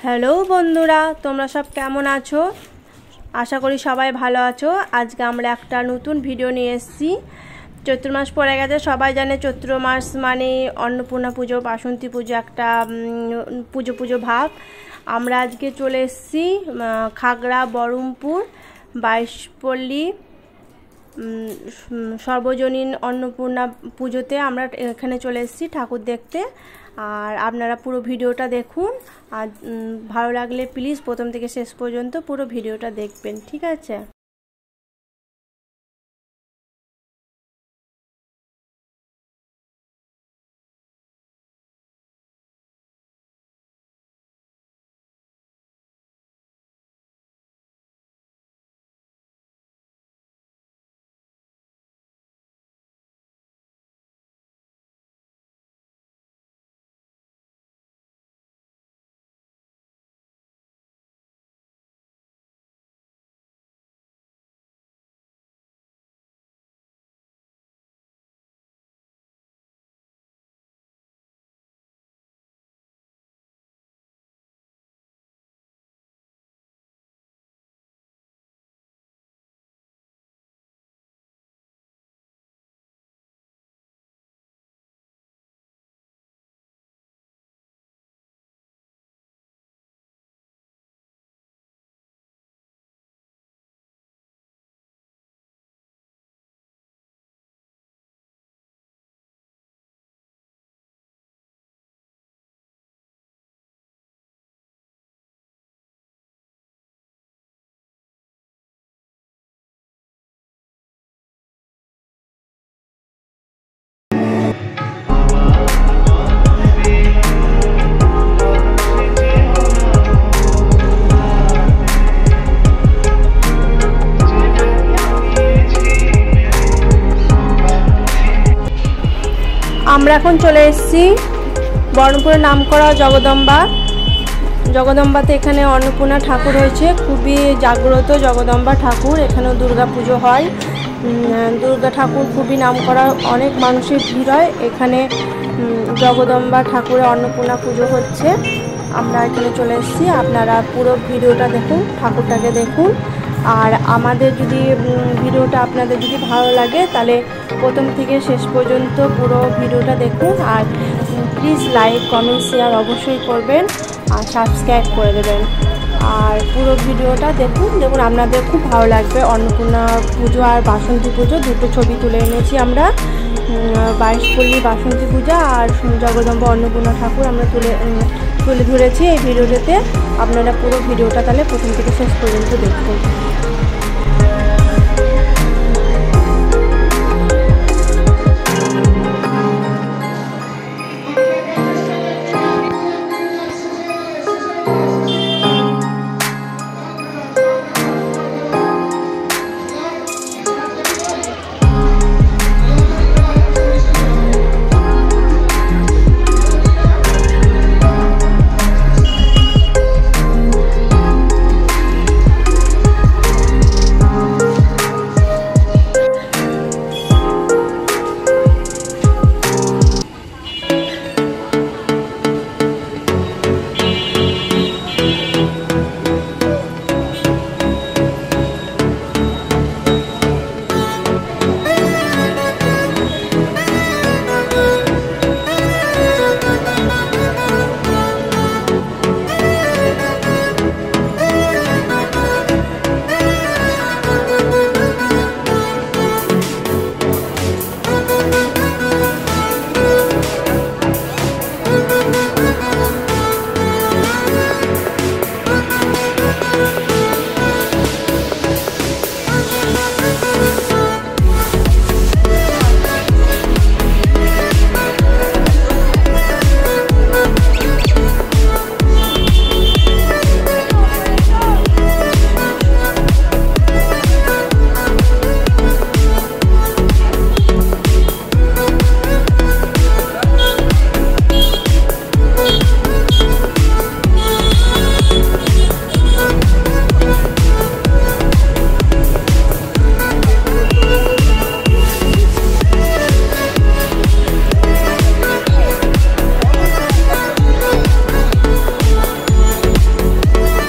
Hello বন্ধুরা, তোমরা সব কেমন আছো? আশা করি সবাই ভালো আছো। আজকে আমরা একটা নতুন ভিডিও নিয়ে এসেছি। চৈত্র মাস পড়ে গেছে, সবাই জানে চৈত্র মাস মানে অন্নপূর্ণা পুজো, বাসন্তী পুজো, একটা পুজো ভাব। আমরা আজকে চলে এসেছি খাগড়া বহরমপুর 22পল্লী সর্বজনীন অন্নপূর্ণা পুজোতে আমরা এখানে চলে এসেছি ঠাকুর দেখতে। আর আপনারা পুরো ভিডিওটা দেখুন, আর ভালো লাগলে প্লিজ প্রথম থেকে শেষ পর্যন্ত পুরো ভিডিওটা দেখবেন, ঠিক আছে? আমরা এখন চলে এসেছি বহরমপুরের নামকরা জগদম্বাতে। এখানে অন্নপূর্ণা ঠাকুর হয়েছে, খুবই জাগ্রত জগদম্বা ঠাকুর। এখানেও দুর্গা পুজো হয়। দুর্গা ঠাকুর খুবই নামকরা, অনেক মানুষের ভিড় হয় এখানে। জগদম্বা ঠাকুরের অন্নপূর্ণা পুজো হচ্ছে। আমরা এখানে চলে এসেছি, আপনারা পুরো ভিডিওটা দেখুন, ঠাকুরটাকে দেখুন। আর আমাদের যদি ভিডিওটা আপনাদের যদি ভালো লাগে তাহলে প্রথম থেকে শেষ পর্যন্ত পুরো ভিডিওটা দেখুন। আর প্লিজ লাইক, কমেন্ট, শেয়ার অবশ্যই করবেন, আর সাবস্ক্রাইব করে দেবেন। আর পুরো ভিডিওটা দেখুন আপনাদের খুব ভালো লাগবে। অন্নপূর্ণা পুজো আর বাসন্তী পুজো দুটো ছবি তুলে এনেছি আমরা। 22পল্লী বাসন্তী পূজা আর জগদম্বা অন্নপূর্ণা ঠাকুর আমরা তুলে ধরেছি এই ভিডিওটাতে। আপনারা পুরো ভিডিওটা তাহলে প্রথম থেকে শেষ পর্যন্ত দেখুন।